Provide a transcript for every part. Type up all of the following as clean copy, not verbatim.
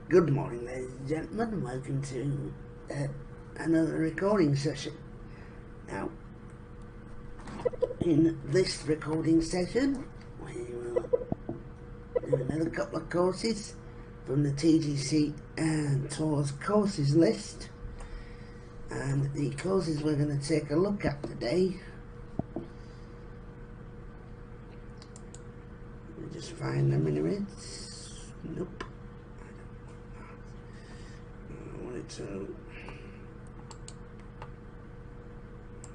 Good morning, ladies and gentlemen, and welcome to another recording session. Now, in this recording session, we will do another couple of courses from the TGCT Tours courses list. And the courses we're going to take a look at today, let me just find them in a minute. Nope. I want it to.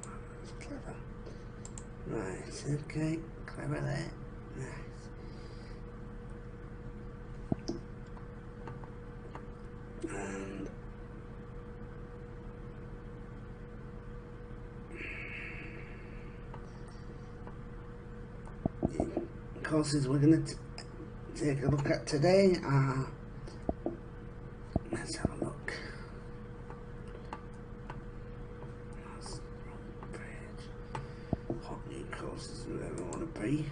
That's clever. Right, okay, clever there. Nice. And the courses we're going to take a look at today are, let's have a look. That's the wrong page. Hot new courses we ever want to be.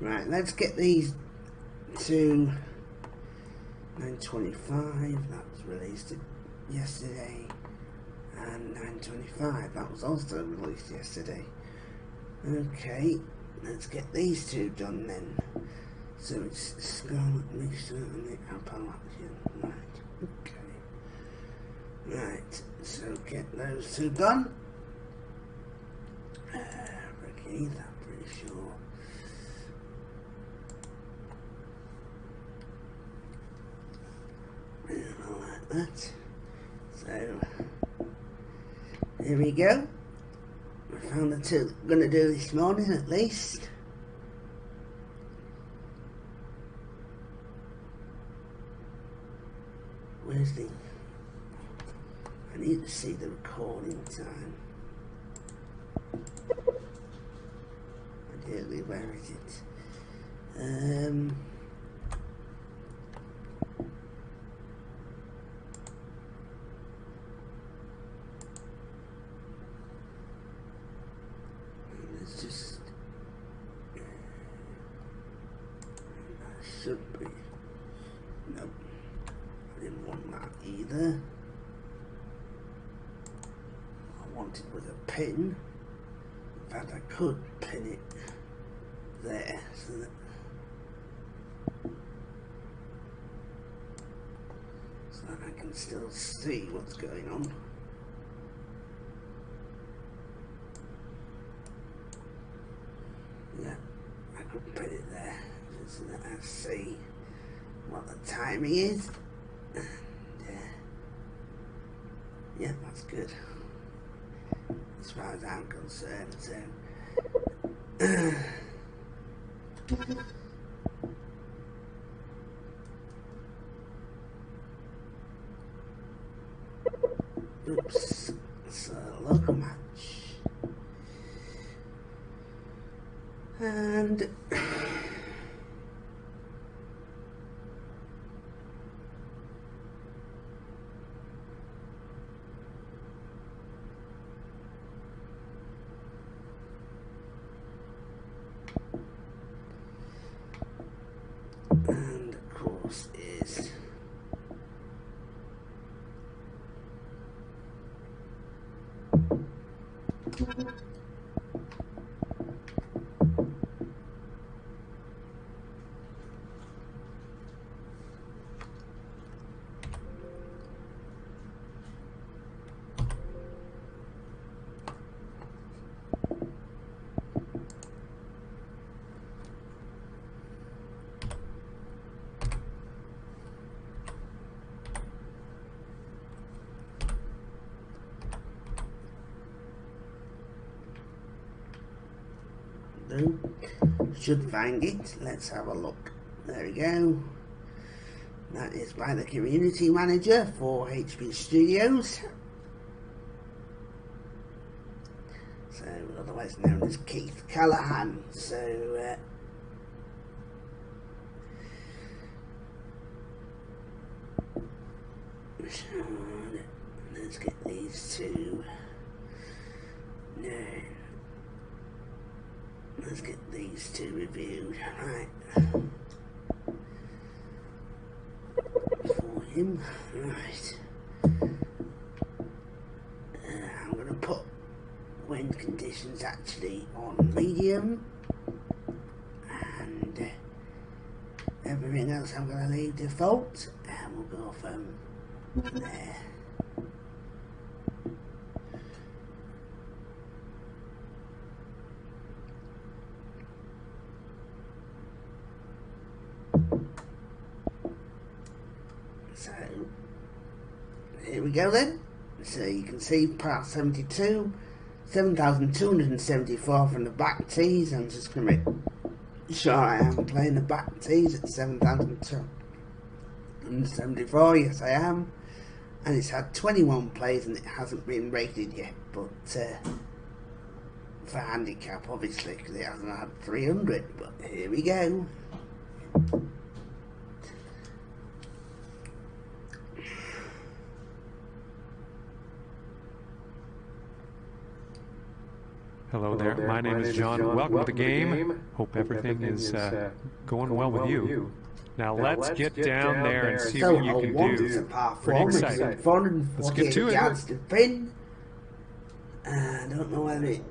Right, let's get these to 925, that was released yesterday, and 925, that was also released yesterday. Okay, let's get these two done then. So it's Scarlet Mixture and the Appalachian, right, okay. Right, so get those two done. Ricky, I'm pretty sure. Like that. So here we go. I found the two I'm going to do this morning at least. Where's the? I need to see the recording time. Ideally, where is it? It's just that should be. Nope, I didn't want that either. I want it with a pin. In fact, I could pin it there so that I can still see what's going on. Yeah, I could put it there so that I see what the timing is. Yeah, that's good as far as I'm concerned. So oops, so local match. And of course is should find it. Let's have a look. There we go. That is by the community manager for HP Studios. so otherwise known as Keith Callahan. So let's get these two. No, let's get these two reviewed. Right, for him. Right. I'm going to put wind conditions actually on medium, and everything else I'm going to leave default, and we'll go from there. So here we go then. So you can see par 72, 7,274 from the back tees. I'm just going to make sure I am playing the back tees at 7,274. Yes, I am. And it's had 21 plays and it hasn't been rated yet. But for handicap, obviously, because it hasn't had 300. But here we go. Hello there, my name is John. Welcome to the game. Hope everything is going well with you. Now let's get down there and see what you can do. Pretty excited. Let's get to it. To pin. I don't know whether it...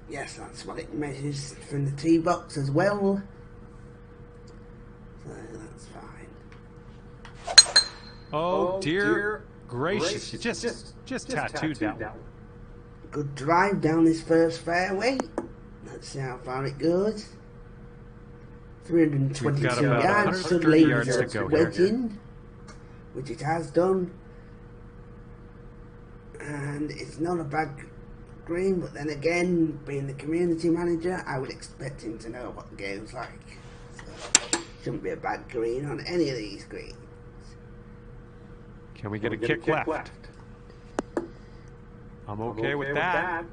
Yes, that's what it measures from the tee box as well. So that's fine. Oh dear gracious, you just tattooed that one. Good drive down this first fairway. Let's see how far it goes. 322 yards. Should leave a wedge in, which it has done. And it's not a bad green, but then again, being the community manager, I would expect him to know what the game's like. So, shouldn't be a bad green on any of these greens. Can we get a kick left? I'm okay with that.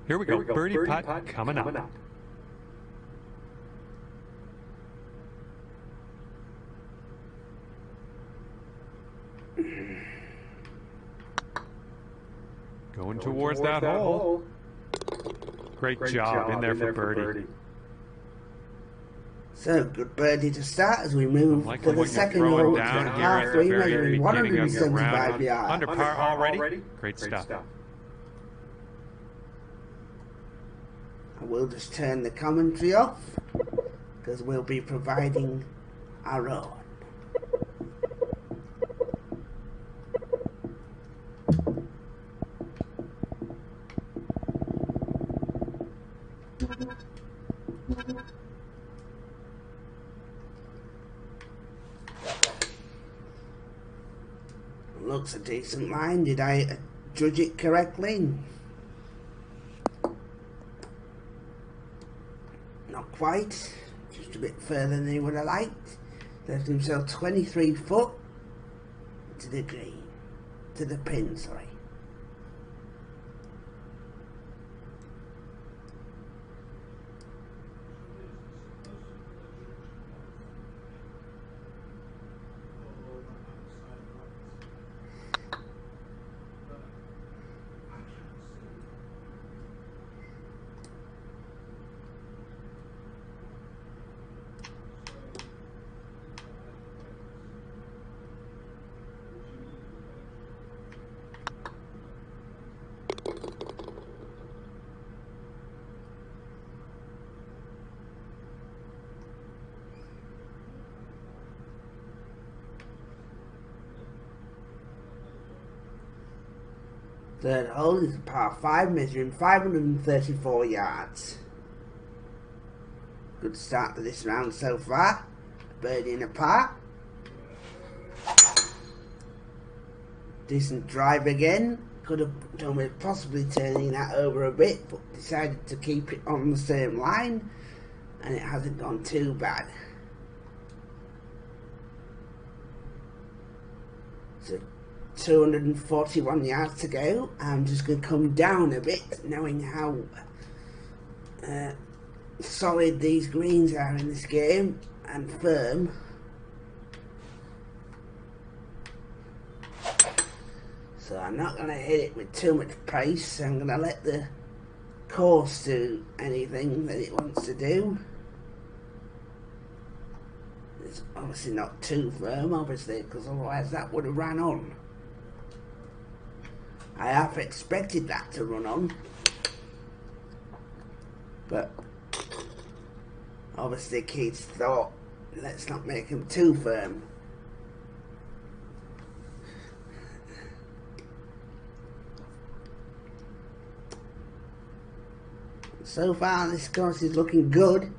Here we go. Birdie putt coming up. Going towards that hole. Great job in there for birdie. So, good birdie to start as we move to the second hole. Down here at the very beginning of the round. yards. Under par already. Great stuff. I will just turn the commentary off because we'll be providing our own. Looks a decent line. Did I judge it correctly? Not quite. Just a bit further than he would have liked. Left himself 23 foot to the green. To the pin, sorry. Third hole is a par 5 measuring 534 yards. Good start to this round so far. A birdie and a par. Decent drive again. Could have done with possibly turning that over a bit, but decided to keep it on the same line, and it hasn't gone too bad. So 241 yards to go. I'm just going to come down a bit, knowing how solid these greens are in this game and firm. So I'm not going to hit it with too much pace. I'm going to let the course do anything that it wants to do. It's obviously not too firm, obviously, because otherwise that would have ran on. I half expected that to run on, but obviously Keith thought, let's not make him too firm. So far this course is looking good.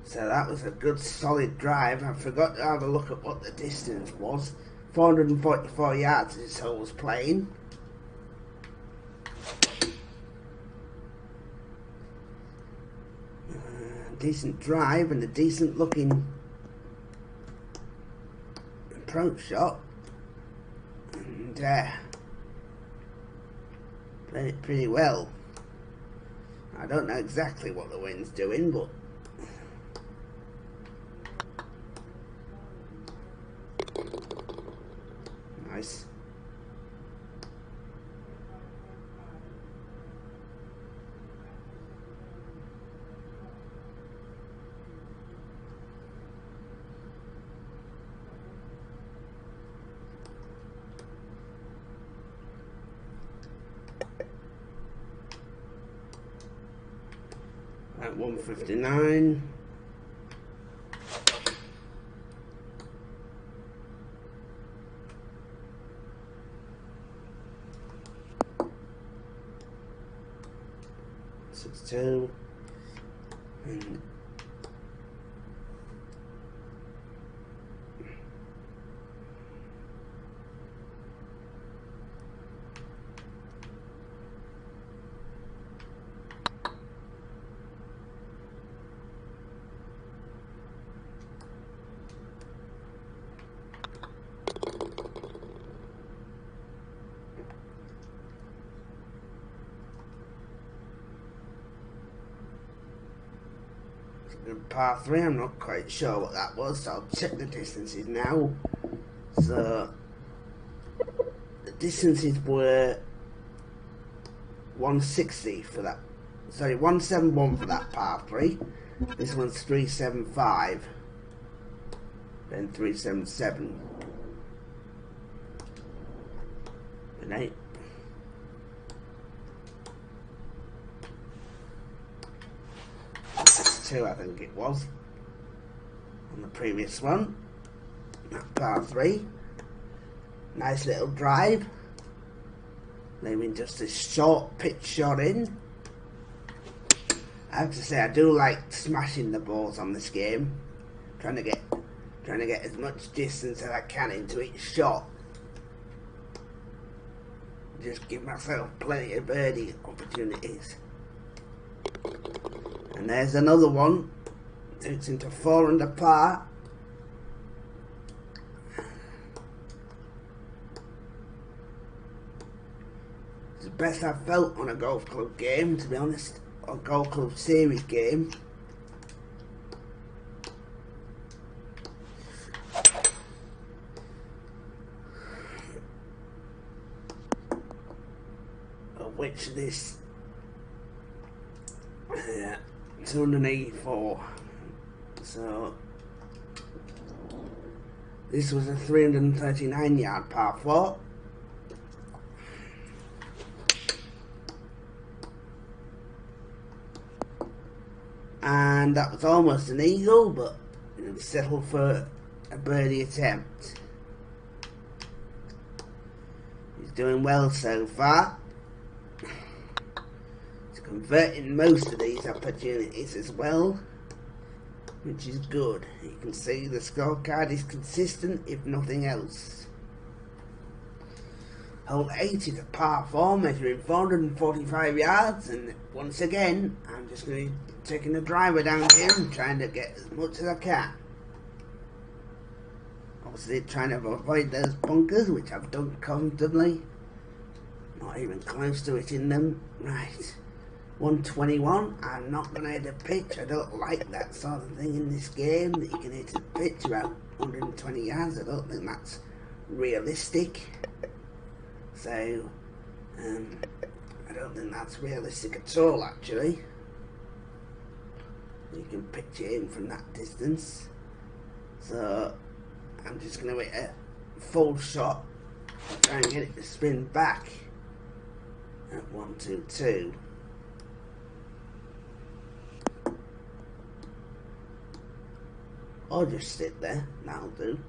So that was a good solid drive. I forgot to have a look at what the distance was. 444 yards this hole was playing. Decent drive and a decent looking approach shot. And played it pretty well. I don't know exactly what the wind's doing, but nice. At 159. Two and par 3, I'm not quite sure what that was, so I'll check the distances now. So the distances were 160 for that, sorry, 171 for that par 3. This one's 375, then 377 and 8. I think it was on the previous one. That par 3, nice little drive, leaving just a short pitch shot in. I have to say I do like smashing the balls on this game, trying to get as much distance as I can into each shot. Just give myself plenty of birdie opportunities. And there's another one. It's into 4 under par. It's the best I've felt on a golf club game, to be honest, or golf club series game. Of which this 284. So this was a 339 yard par 4. And that was almost an eagle, but it settled for a birdie attempt. He's doing well so far. He's converting most of these opportunities as well, which is good. You can see the scorecard is consistent, if nothing else. Hole 8 is a par 4 measuring 445 yards, and once again I'm just going to be taking the driver down here and trying to get as much as I can. Obviously trying to avoid those bunkers, which I've done comfortably. Not even close to hitting them. Right, 121. I'm not going to hit a pitch. I don't like that sort of thing in this game, that you can hit a pitch about 120 yards. I don't think that's realistic. So, I don't think that's realistic at all, actually. You can pitch it in from that distance. So, I'm just going to hit a full shot and try and get it to spin back at 122. Or just sit there, that'll do.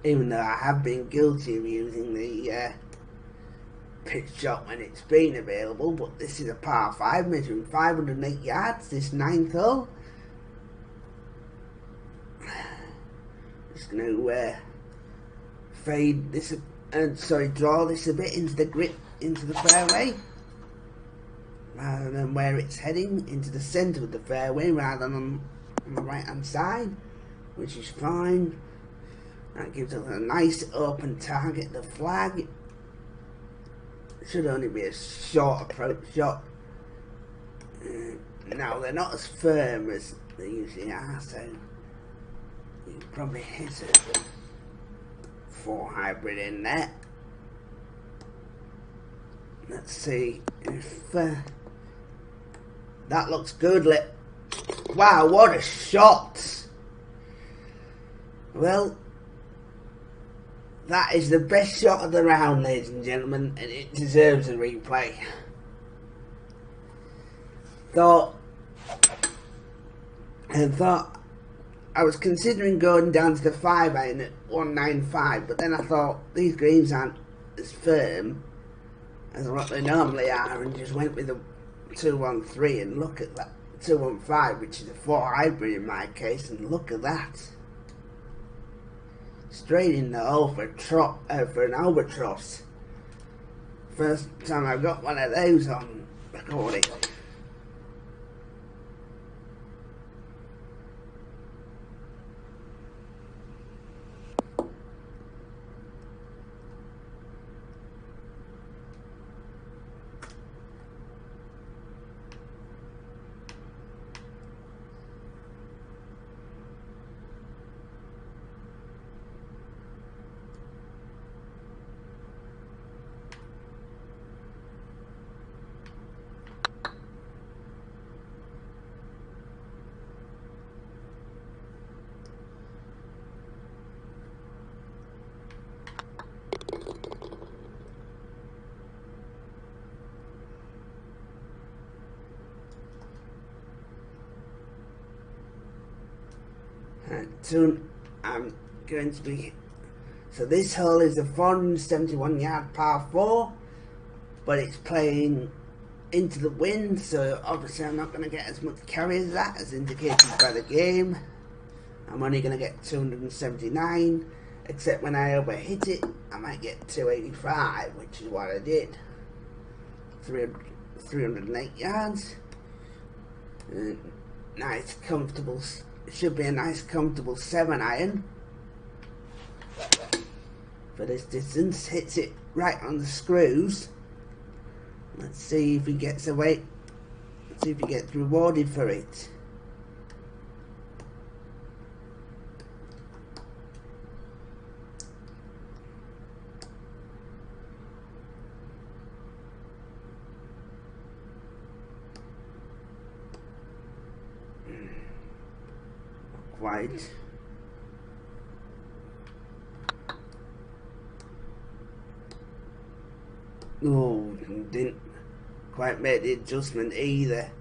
Even though I have been guilty of using the pitch shot when it's been available, but this is a par 5 measuring 508 yards, this 9th hole. Just going to fade this, draw this a bit into the grip, into the fairway, rather than where it's heading, into the centre of the fairway rather than on the right hand side, which is fine. That gives us a nice open target. The flag should only be a short approach shot. Now they're not as firm as they usually are, so you can probably hit a 4 hybrid in there. Let's see if that looks good. Wow, what a shot! Well, that is the best shot of the round, ladies and gentlemen, and it deserves a replay. I was considering going down to the 5 iron at 195, but then I thought these greens aren't as firm as what they normally are, and just went with a 213, and look at that, 215, which is a 4 hybrid in my case, and look at that. Straight in the hole for an albatross. First time I got one of those on recording. Soon I'm going to be, so this hole is a 471 yard par 4, but it's playing into the wind, so obviously I'm not going to get as much carry as that, as indicated by the game. I'm only going to get 279, except when I overhit it I might get 285, which is what I did. 308 yards. Nice comfortable, should be a nice comfortable 7 iron for this distance. Hits it right on the screws. Let's see if he gets away. Let's see if he gets rewarded for it. Quite. Oh, didn't quite make the adjustment either.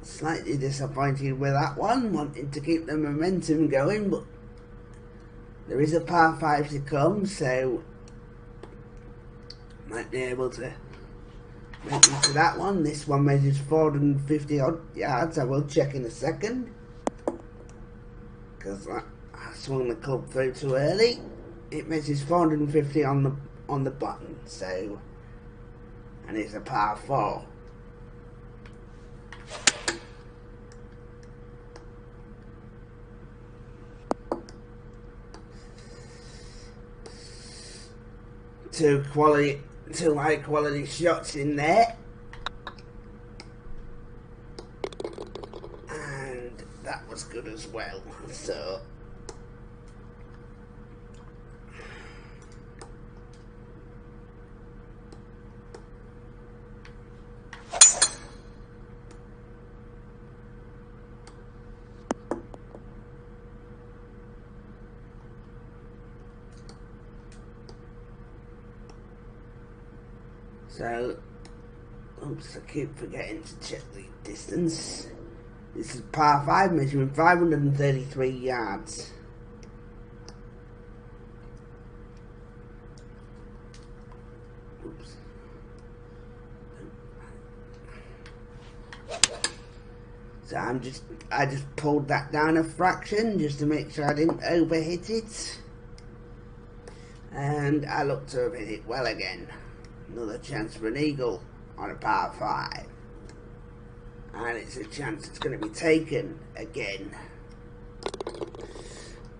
Slightly disappointed with that one, wanting to keep the momentum going, but there is a par 5 to come, so might be able to make it to that one. This one measures 450 odd yards. I will check in a second, because I swung the club through too early. It measures 450 on the button, so, and it's a par 4. Two high quality shots in there, and that was good as well. So oops, I keep forgetting to check the distance. This is par 5, measuring 533 yards. Oops. So I just pulled that down a fraction just to make sure I didn't overhit it. And I look to have hit it well again. Another chance for an eagle on a par 5, and it's a chance it's going to be taken again.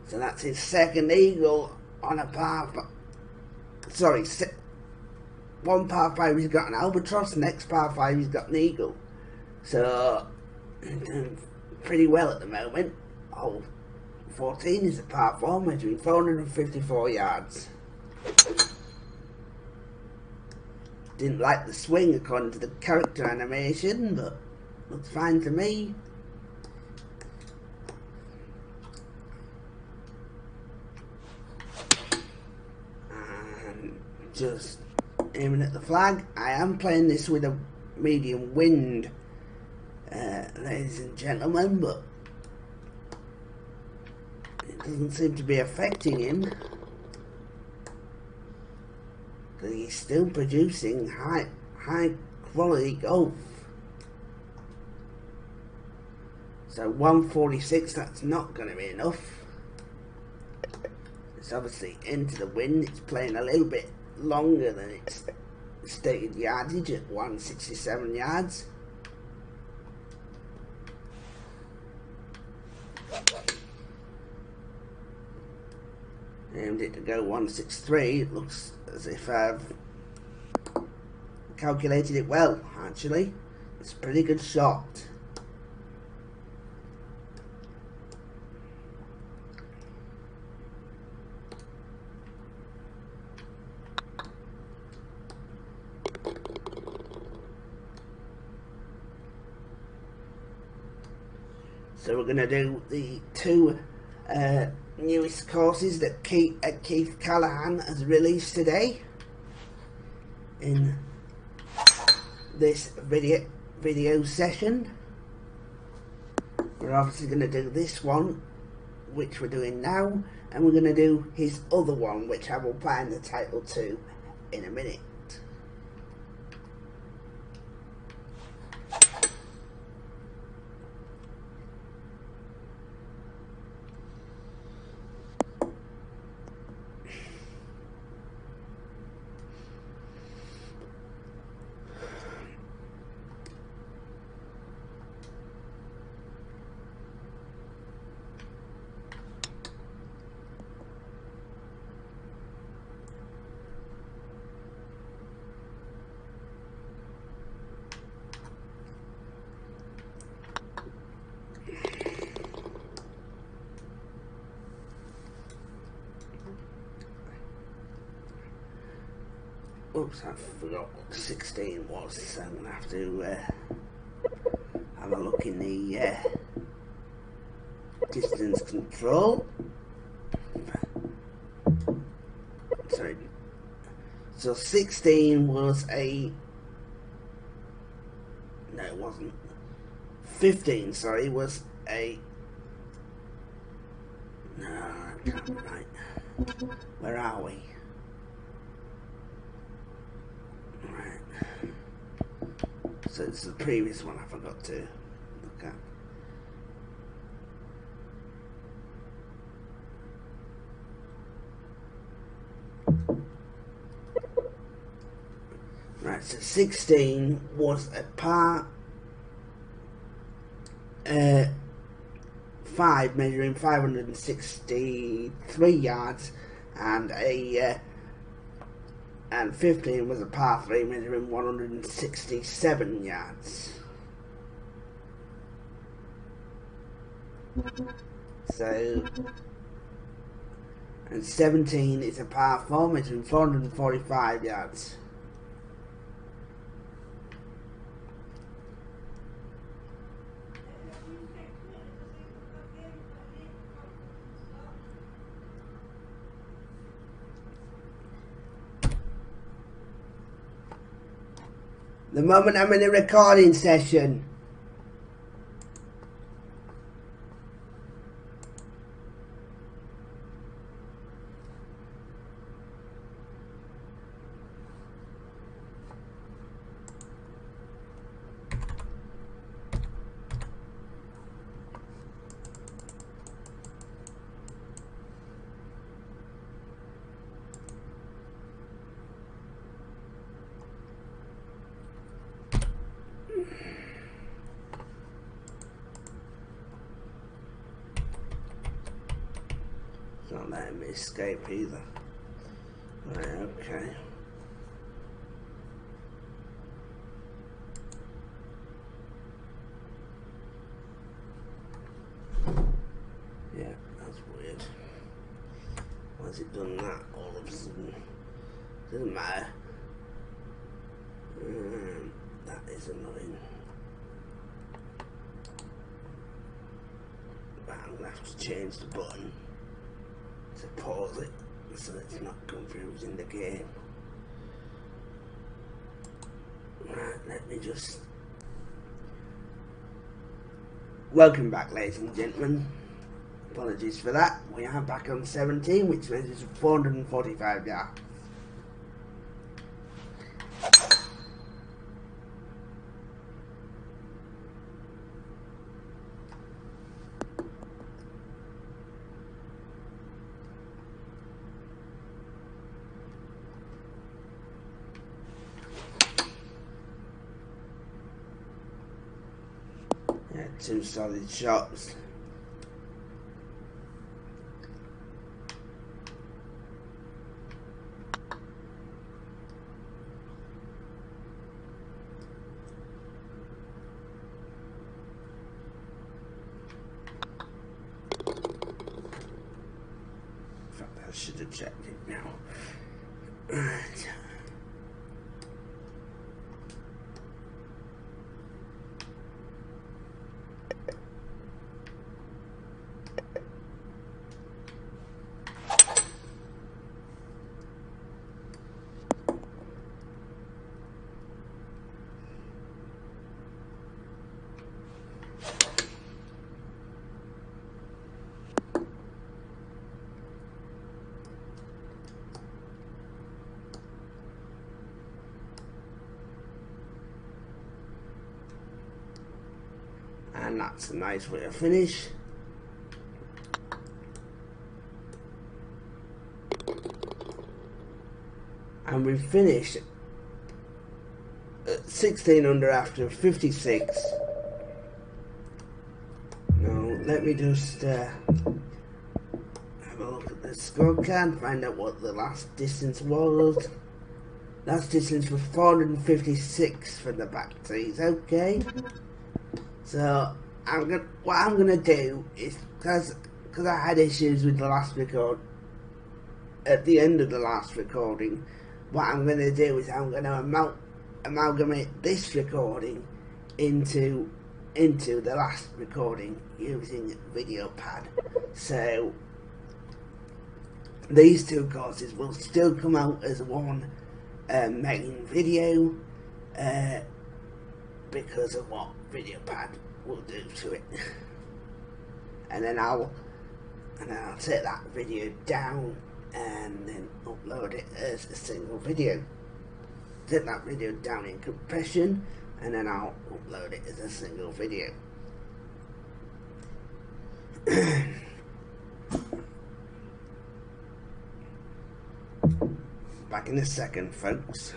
So that's his second eagle on a par 5. Sorry, one par 5 he's got an albatross, next par 5 he's got an eagle. So doing pretty well at the moment. Hole 14 is a par 4, measuring 454 yards. Didn't like the swing according to the character animation, but looks fine to me. And just aiming at the flag. I am playing this with a medium wind, ladies and gentlemen, but it doesn't seem to be affecting him. But he's still producing high quality golf. So 146, that's not going to be enough. It's obviously into the wind. It's playing a little bit longer than its stated yardage at 167 yards. Aimed it to go 163. It looks as if I've calculated it well, actually. It's a pretty good shot. So we're going to do the two newest courses that Keith Callahan has released today in this video session. We're obviously going to do this one, which we're doing now, and we're going to do his other one, which I will find the title to in a minute. Oops, I forgot what 16 was, so I'm going to have to have a look in the distance control. sorry. So 16 was a... No, it wasn't. 15, sorry, was a... No, that can't be right. Where are we? Right. So it's the previous one I forgot to look at. Right, so 16 was a par 5 measuring 563 yards, and 15 was a par 3 measuring 167 yards. So, and 17 is a par 4 measuring 445 yards. The moment I'm in a recording session. Not letting me escape either. Right, okay. Yeah, that's weird. Why has it done that all of a sudden? Doesn't matter. That is annoying. But I'm gonna have to change the button to pause it so it's not confusing the game. Right, let me just... Welcome back, ladies and gentlemen. Apologies for that. We are back on 17, which measures 445 yards. Yeah, 2 solid shots. In fact, I should have checked it now. Right. And that's a nice way to finish. And we finished at 16 under after 56. Now let me just have a look at the scorecard, find out what the last distance was. Last distance was 456 from the back tees. Okay. So what I'm gonna do is, because I had issues with the last record at the end of the last recording, what I'm gonna do is I'm gonna amalgamate this recording into the last recording using video pad. So these two courses will still come out as one main video because of what VideoPad will do to it. And then I'll take that video down and then upload it as a single video. Take that video down in compression and then I'll upload it as a single video. Back in a second, folks.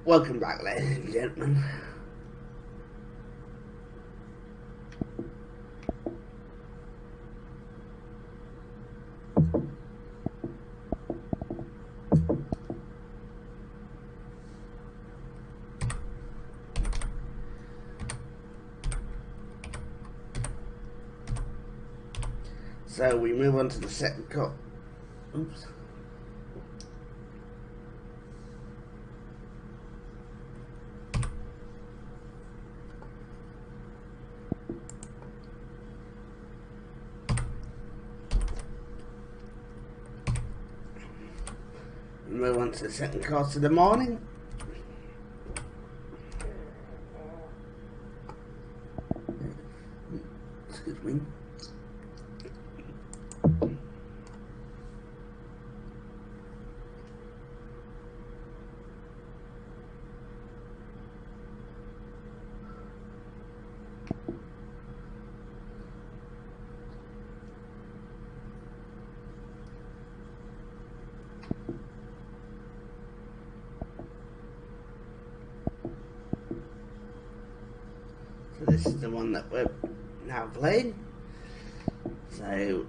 Welcome back, ladies and gentlemen. So we move on to the second cut. Oops. Move on to the second course of the morning. Excuse me. So this is the one that we're now playing. So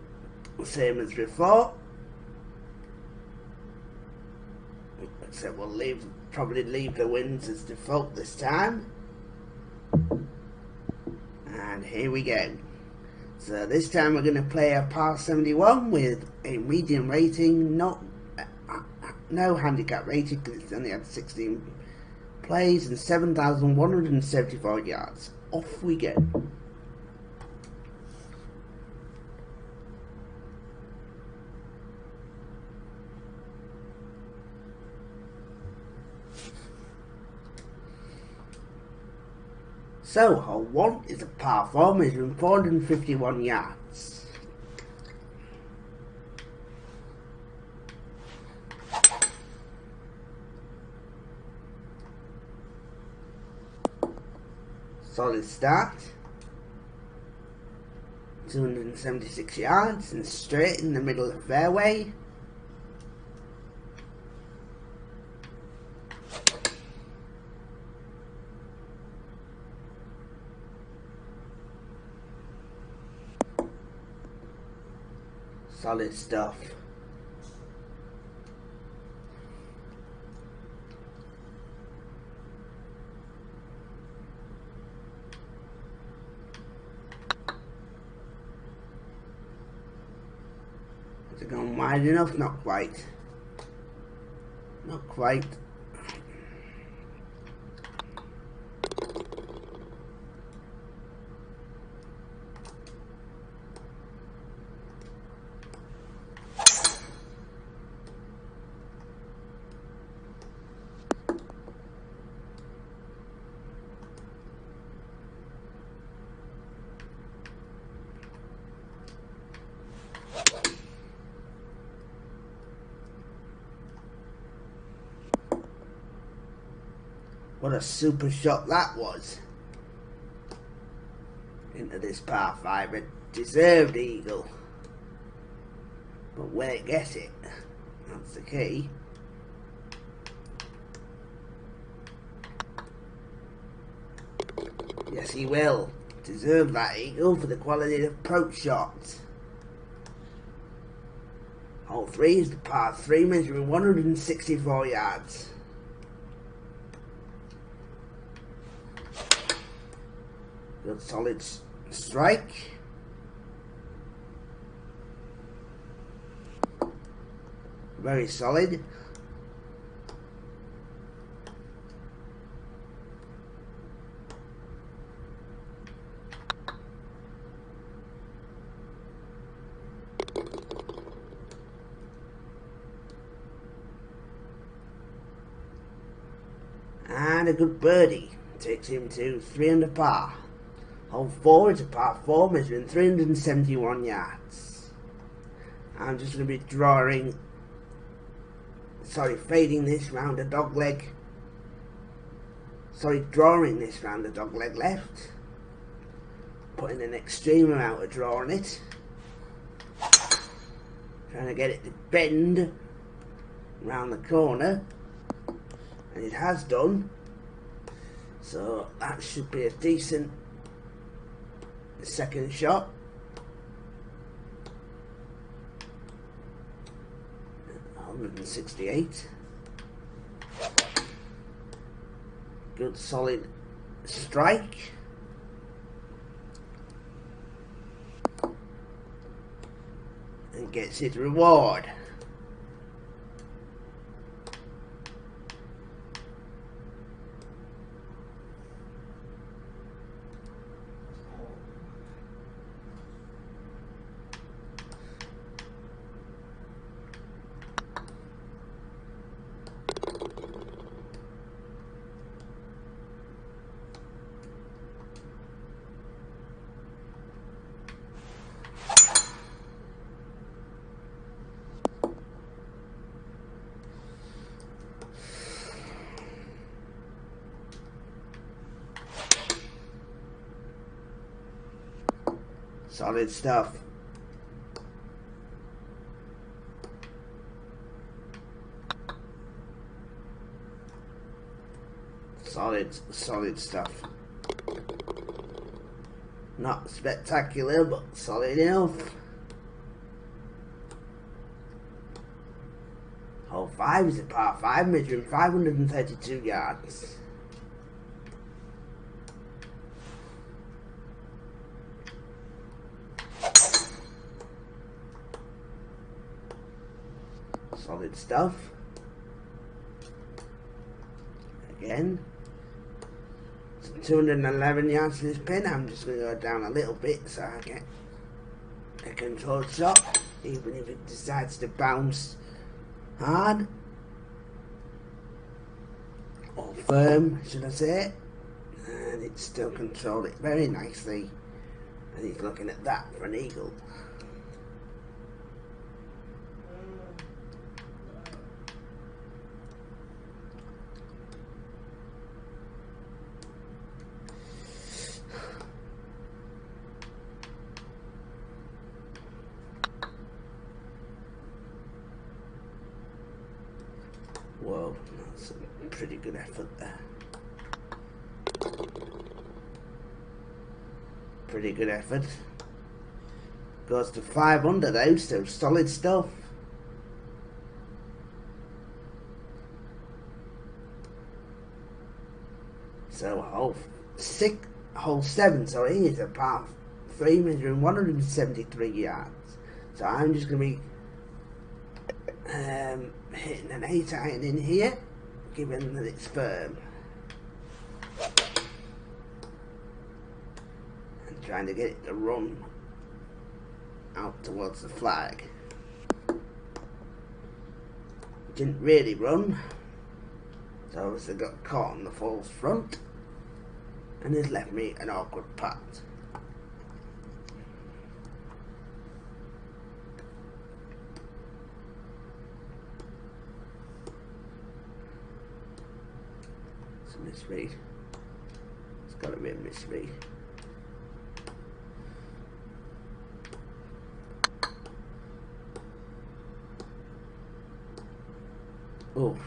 same as before. So we'll probably leave the winds as default this time. And here we go. So this time we're going to play a par 71 with a medium rating, no handicap rating because it's only had 16 plays and 7,174 yards. Off we go. So hole 1 is a par 4 measuring 451 yards. Solid start. 276 yards and straight in the middle of the fairway. Solid stuff. Is it going wide enough? Not quite. Not quite. What a super shot that was. Into this par 5, a deserved eagle. But will it get it? That's the key. Yes, he will. Deserve that eagle for the quality of approach shots. Hole 3 is the par 3 measuring 164 yards. Good solid strike. Very solid. and a good birdie. Takes him to 3 under par. Hole 4 is a par 4 measuring 371 yards. I'm just going to be fading this round a dog leg. Drawing this round a dog leg left. Putting an extreme amount of draw on it. Trying to get it to bend round the corner. And it has done. So that should be a decent second shot. .168. Good solid strike. And gets his reward. Solid stuff. Solid stuff. Not spectacular, but solid enough. Hole 5 is a par 5 measuring 532 yards. Solid stuff. Again. 211 yards to this pin. I'm just going to go down a little bit so I get a controlled shot, even if it decides to bounce hard or firm, should I say. And it's still controlled it very nicely, and he's looking at that for an eagle. Whoa, that's a pretty good effort there. Pretty good effort. Goes to 5 under though, so solid stuff. So hole 7, sorry, is a par 3 measuring 173 yards. So I'm just going to be hitting an 8 iron in here, given that it's firm, and trying to get it to run out towards the flag. Didn't really run, so obviously got caught on the false front, and has left me an awkward putt. Misread. It's got to be a misread. Oof.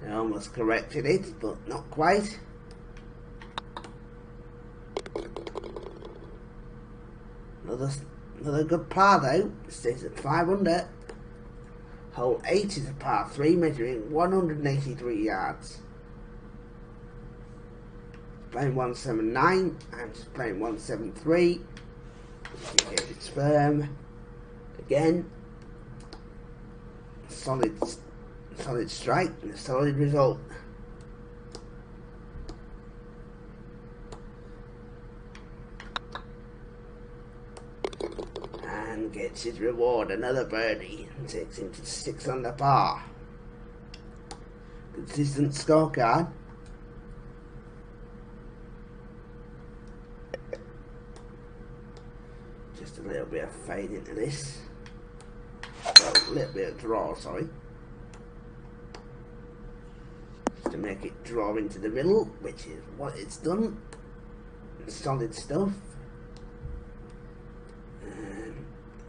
I almost corrected it, but not quite. Another good par though. Stays at 5 under. Hole 8 is a par 3 measuring 183 yards. Playing 179, I'm just playing 173. Just in case it's firm. Again, solid strike and a solid result. And gets his reward, another birdie, and takes him to 6 under par. Consistent scorecard. Just a little bit of fade into this. Well, a little bit of draw, sorry. Just to make it draw into the middle, which is what it's done. Solid stuff.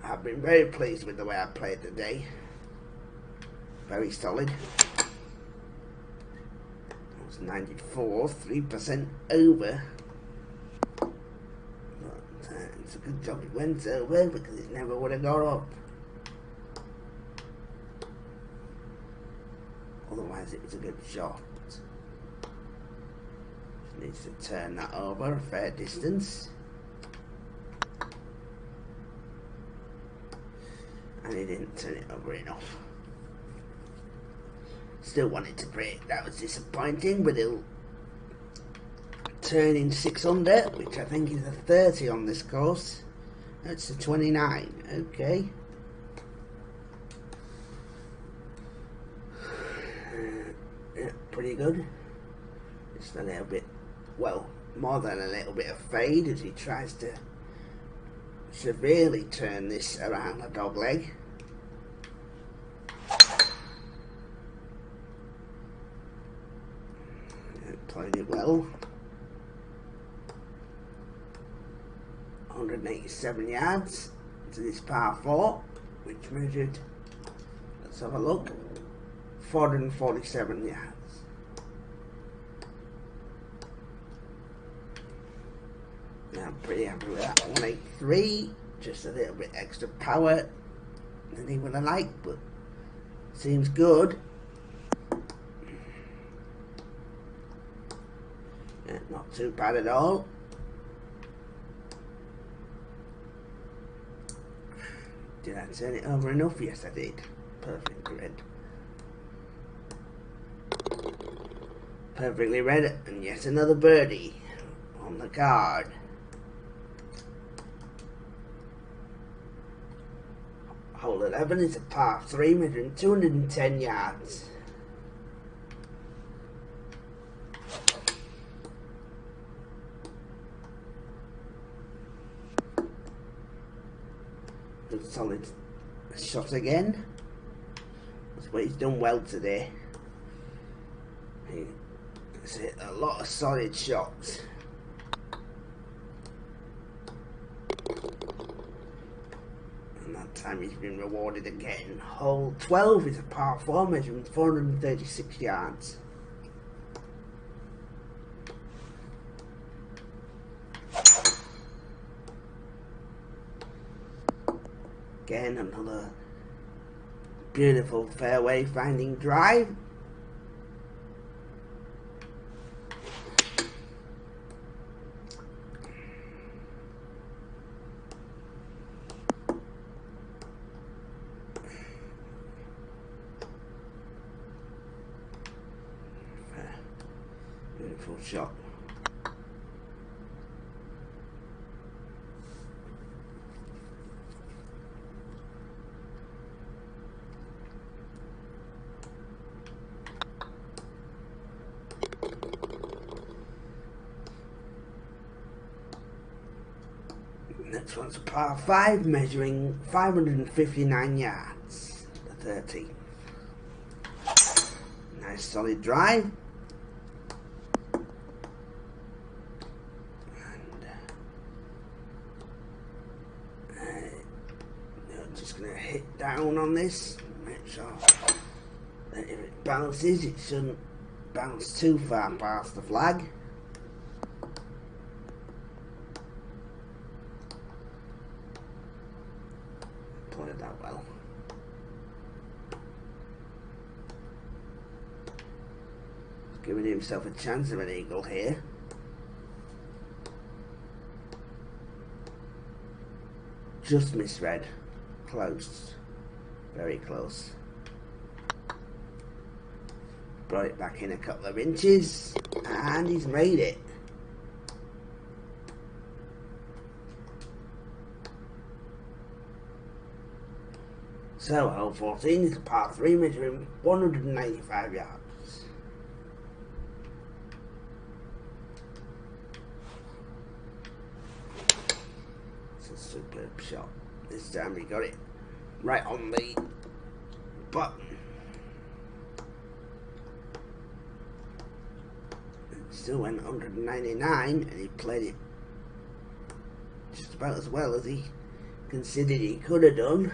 I've been very pleased with the way I played today. Very solid. It was 94, 3% over. But it's a good job it went over because it never would have got up. Otherwise it was a good shot. Just needs to turn that over a fair distance. And he didn't turn it over enough. Still wanted to break, that was disappointing, but he'll turn in 6 under, which I think is a 30 on this course. That's a 29, okay. Yeah, pretty good. Just a little bit, well, more than a little bit of fade as he tries to severely turn this around the dog leg. Played it well. 187 yards to this par 4, which measured, let's have a look, 447 yards. I'm pretty happy with that. 183, just a little bit extra power than he would have liked, but seems good. Yeah, not too bad at all. Did I turn it over enough? Yes, I did. Perfect red. Perfectly red, and yes, another birdie on the card. Hole 11 is a par 3 measuring 210 yards. Good solid shot again. That's what he's done well today. He's hit a lot of solid shots. And that time he's been rewarded again. Hole 12 is a par 4 measuring 436 yards. Again, another beautiful fairway finding drive. Beautiful shot. Next one's a par 5 measuring 559 yards. The 13. Nice solid drive. And just going to hit down on this. Make sure that if it bounces, it shouldn't bounce too far past the flag. Played that well. He's giving himself a chance of an eagle here. Just misread. Close. Very close. Brought it back in a couple of inches and he's made it. So, hole 14 is a par 3 measuring 195 yards. That's a superb shot. This time he got it right on the button. Still went 199 and he played it just about as well as he considered he could have done.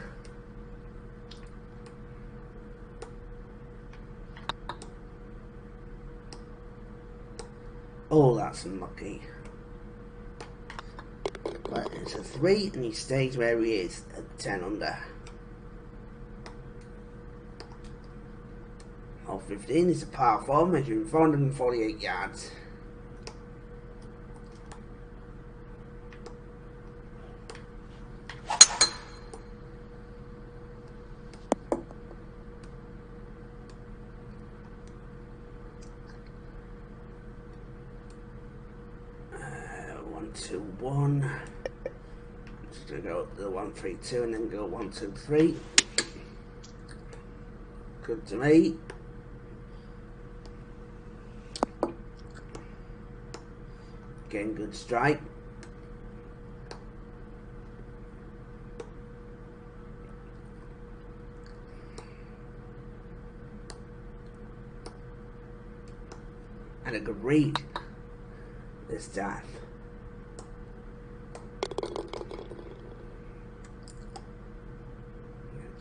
Oh, that's unlucky. But it's a 3 and he stays where he is at 10 under. Hole 15 is a par 4 measuring 448 yards. Two, 1. Just gonna go up to the 1, 3, 2 and then go 1, 2, 3. Good to me. Again, good strike. And a good read this time.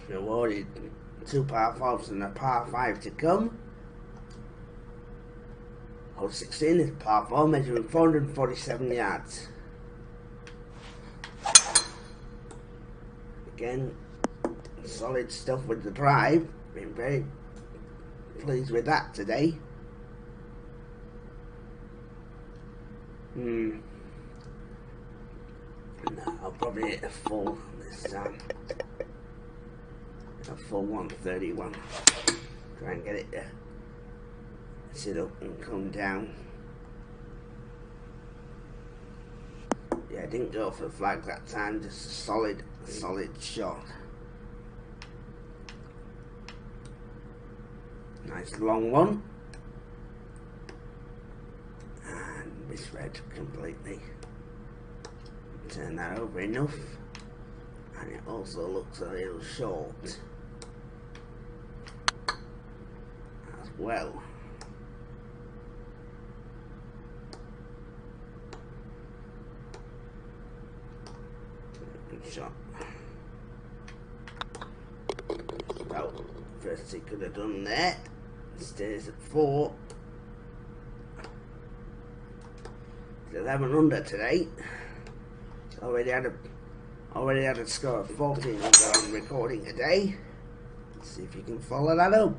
Rewarded 2 par 4s and a par 5 to come. Hole 16 is par 4 measuring 447 yards. Again, solid stuff with the drive. Been very pleased with that today. No, I'll probably hit a full this time. A full 131. Try and get it to sit up and come down. Yeah, I didn't go for the flag that time, just a solid shot. Nice long one. And misread completely. Turn that over enough. And it also looks a little short as well. Good shot. About first he could have done that. Stays at 4. It's 11 under today. Already had a score of 14 on recording today. Let's see if you can follow that up.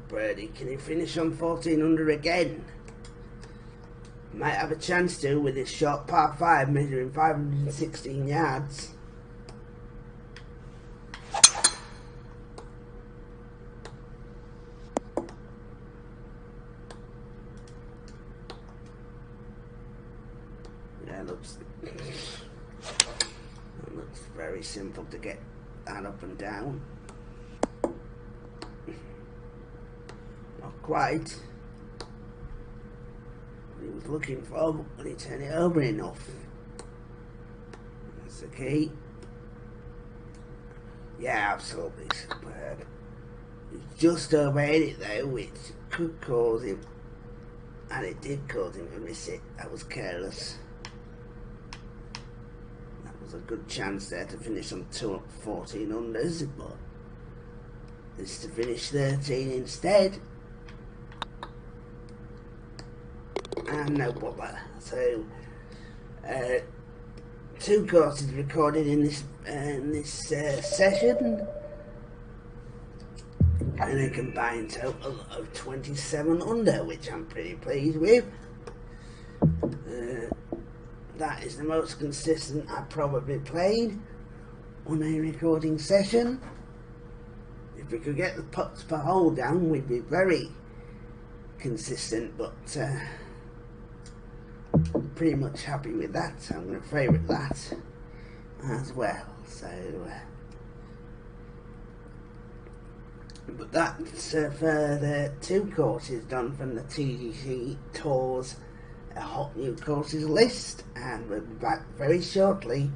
Birdie, can he finish on 14 under again? Might have a chance to with his short par 5 measuring 516 yards. Yeah, it looks very simple to get that up and down. Quite what he was looking for, but when he turned it over enough. That's the key. Yeah, absolutely superb. He just overhit it though, which could cause him, and it did cause him to miss it. That was careless. That was a good chance there to finish on 14 unders, but it's to finish 13 instead. And no bother. So 2 courses recorded in this session, and a combined total of 27 under, which I'm pretty pleased with. That is the most consistent I've probably played. on a recording session. If we could get the putts per hole down, we'd be very consistent, but pretty much happy with that, so I'm going to favourite that as well. So but that's for the 2 courses done from the TGCT Tours hot new courses list, and we'll be back very shortly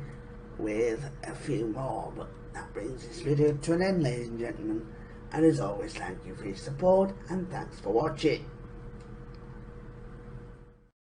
with a few more. But that brings this video to an end, ladies and gentlemen, and as always, thank you for your support and thanks for watching.